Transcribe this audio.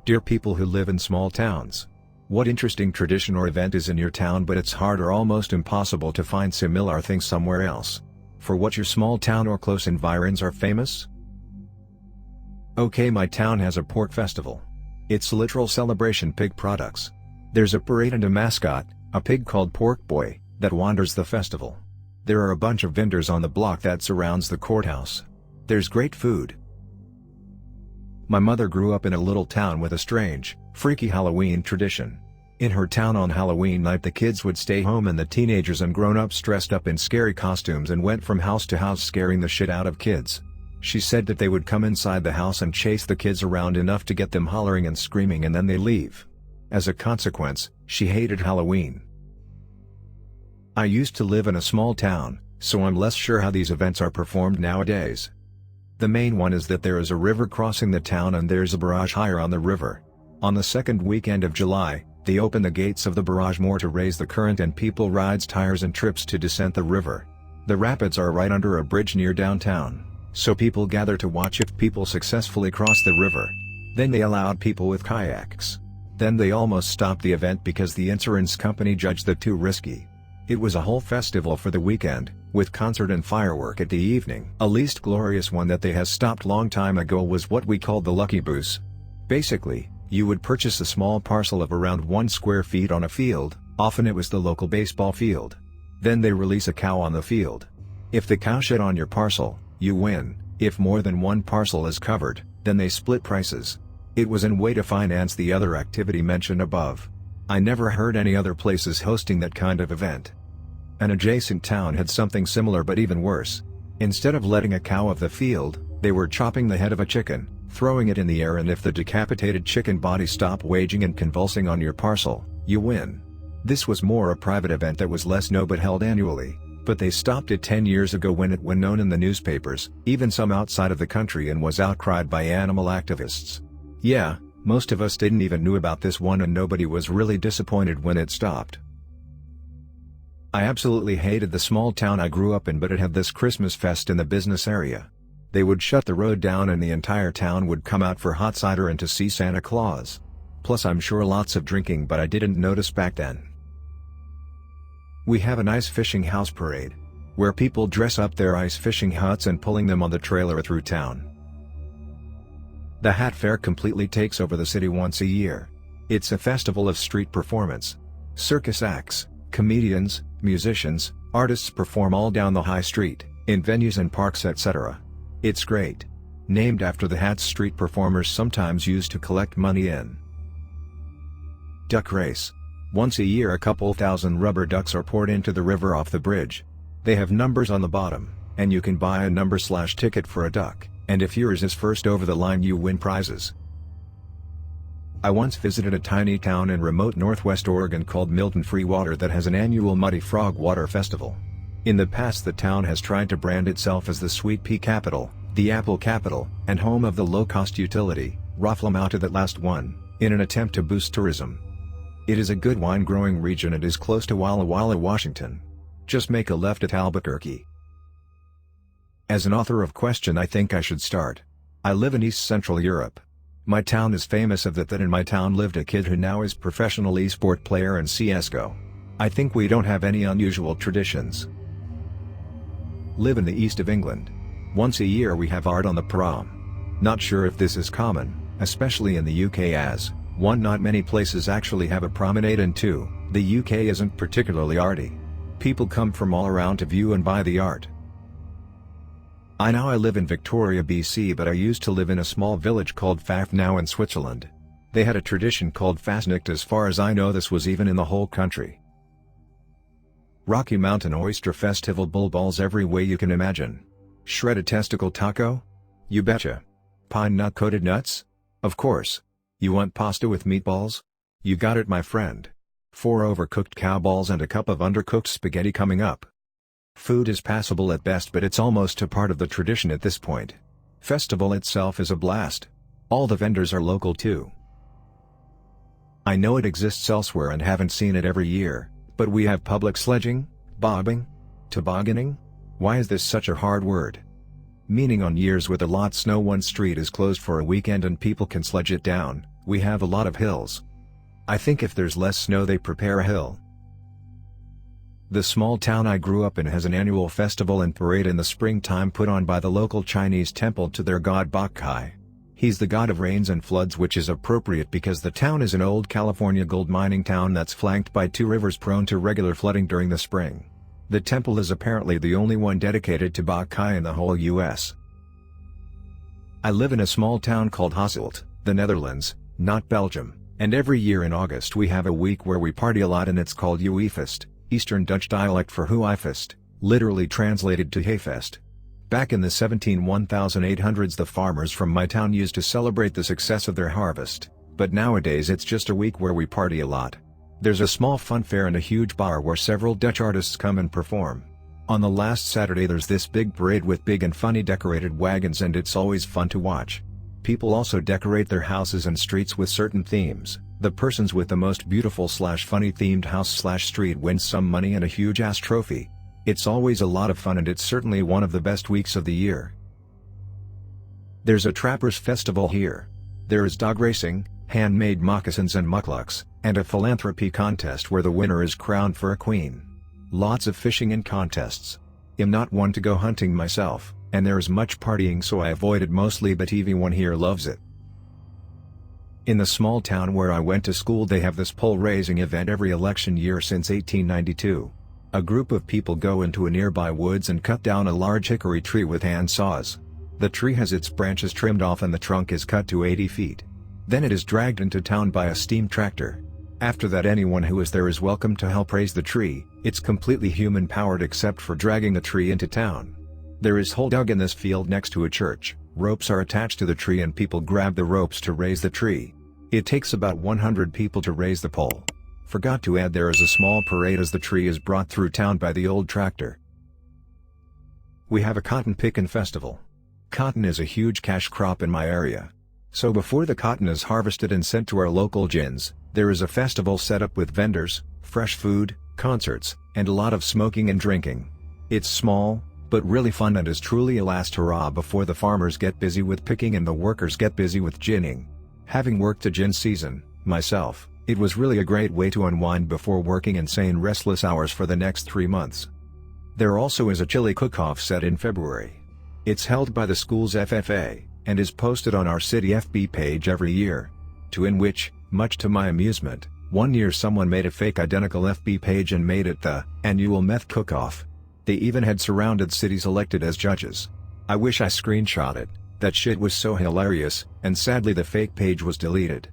Dear people who live in small towns. What interesting tradition or event is in your town, but it's hard or almost impossible to find similar things somewhere else? For what your small town or close environs are famous? Okay, my town has a pork festival. It's literal celebration pig products. There's a parade and a mascot, a pig called Pork Boy, that wanders the festival. There are a bunch of vendors on the block that surrounds the courthouse. There's great food. My mother grew up in a little town with a strange, freaky Halloween tradition. In her town on Halloween night the kids would stay home and the teenagers and grown-ups dressed up in scary costumes and went from house to house scaring the shit out of kids. She said that they would come inside the house and chase the kids around enough to get them hollering and screaming and then they leave. As a consequence, she hated Halloween. I used to live in a small town, so I'm less sure how these events are performed nowadays. The main one is that there is a river crossing the town and there's a barrage higher on the river. On the second weekend of July, they open the gates of the barrage more to raise the current and people rides tires and trips to descend the river. The rapids are right under a bridge near downtown, so people gather to watch if people successfully cross the river. Then they allowed people with kayaks. Then they almost stopped the event because the insurance company judged that too risky. It was a whole festival for the weekend, with concert and firework at the evening. A least glorious one that they has stopped long time ago was what we called the Lucky Boos. Basically, you would purchase a small parcel of around 1 square feet on a field, often it was the local baseball field. Then they release a cow on the field. If the cow shed on your parcel, you win. If more than one parcel is covered, then they split prices. It was a way to finance the other activity mentioned above. I never heard any other places hosting that kind of event. An adjacent town had something similar but even worse. Instead of letting a cow off the field, they were chopping the head of a chicken, throwing it in the air, and if the decapitated chicken body stopped waging and convulsing on your parcel, you win. This was more a private event that was less known but held annually, but they stopped it 10 years ago when it was known in the newspapers, even some outside of the country, and was outcried by animal activists. Yeah, most of us didn't even know about this one and nobody was really disappointed when it stopped. I absolutely hated the small town I grew up in, but it had this Christmas fest in the business area. They would shut the road down and the entire town would come out for hot cider and to see Santa Claus. Plus I'm sure lots of drinking, but I didn't notice back then. We have an ice fishing house parade, where people dress up their ice fishing huts and pulling them on the trailer through town. The Hat Fair completely takes over the city once a year. It's a festival of street performance. Circus acts, comedians, musicians, artists perform all down the high street, in venues and parks, etc. It's great. Named after the hats street performers sometimes use to collect money in. Duck race. Once a year a couple thousand rubber ducks are poured into the river off the bridge. They have numbers on the bottom, and you can buy a number/ticket for a duck, and if yours is first over the line you win prizes. I once visited a tiny town in remote northwest Oregon called Milton Freewater that has an annual Muddy Frog Water Festival. In the past the town has tried to brand itself as the Sweet Pea Capital, the Apple Capital, and home of the low-cost utility, Raffle that last one, in an attempt to boost tourism. It is a good wine-growing region and is close to Walla Walla, Washington. Just make a left at Albuquerque. As an author of question I think I should start. I live in East Central Europe. My town is famous of that in my town lived a kid who now is professional esport player in CSGO. I think we don't have any unusual traditions. Live in the east of England. Once a year we have art on the prom. Not sure if this is common, especially in the UK, as 1. Not many places actually have a promenade, and 2. The UK isn't particularly arty. People come from all around to view and buy the art. I live in Victoria, BC, but I used to live in a small village called Pfaffenau in Switzerland. They had a tradition called Fasnacht. As far as I know this was even in the whole country. Rocky Mountain Oyster Festival. Bull balls every way you can imagine. Shredded testicle taco? You betcha. Pine nut coated nuts? Of course. You want pasta with meatballs? You got it, my friend. 4 overcooked cow balls and a cup of undercooked spaghetti coming up. Food is passable at best, but it's almost a part of the tradition at this point. Festival itself is a blast. All the vendors are local too. I know it exists elsewhere and haven't seen it every year, but we have public sledging, bobbing, tobogganing? Why is this such a hard word? Meaning on years with a lot snow one street is closed for a weekend and people can sledge it down, We have a lot of hills. I think if there's less snow they prepare a hill. The small town I grew up in has an annual festival and parade in the springtime put on by the local Chinese temple to their god Bakai. He's the god of rains and floods, which is appropriate because the town is an old California gold mining town that's flanked by two rivers prone to regular flooding during the spring. The temple is apparently the only one dedicated to Bakai in the whole US. I live in a small town called Hasselt, the Netherlands, not Belgium, and every year in August we have a week where we party a lot and it's called Huifest, Eastern Dutch dialect for Huifest, literally translated to Hayfest. Back in the 1800s the farmers from my town used to celebrate the success of their harvest, but nowadays it's just a week where we party a lot. There's a small fun fair and a huge bar where several Dutch artists come and perform. On the last Saturday there's this big parade with big and funny decorated wagons and it's always fun to watch. People also decorate their houses and streets with certain themes. The persons with the most beautiful/funny themed house/street wins some money and a huge ass trophy. It's always a lot of fun and it's certainly one of the best weeks of the year. There's a trappers festival here. There is dog racing, handmade moccasins and mukluks, and a philanthropy contest where the winner is crowned for a queen. Lots of fishing and contests. I'm not one to go hunting myself, and there is much partying so I avoid it mostly, but everyone here loves it. In the small town where I went to school they have this pole raising event every election year since 1892. A group of people go into a nearby woods and cut down a large hickory tree with hand saws. The tree has its branches trimmed off and the trunk is cut to 80 feet. Then it is dragged into town by a steam tractor. After that anyone who is there is welcome to help raise the tree. It's completely human powered except for dragging the tree into town. There is hole dug in this field next to a church, ropes are attached to the tree and people grab the ropes to raise the tree. It takes about 100 people to raise the pole. Forgot to add there is a small parade as the tree is brought through town by the old tractor. We have a cotton pickin' festival. Cotton is a huge cash crop in my area. So before the cotton is harvested and sent to our local gins, there is a festival set up with vendors, fresh food, concerts, and a lot of smoking and drinking. It's small, but really fun and is truly a last hurrah before the farmers get busy with picking and the workers get busy with ginning. Having worked a gin season, myself, it was really a great way to unwind before working insane restless hours for the next 3 months. There also is a chili cook-off set in February. It's held by the school's FFA, and is posted on our city FB page every year. In which, much to my amusement, one year someone made a fake identical FB page and made it the annual meth cook-off. They even had surrounded cities elected as judges. I wish I screenshot it, that shit was so hilarious, and sadly the fake page was deleted.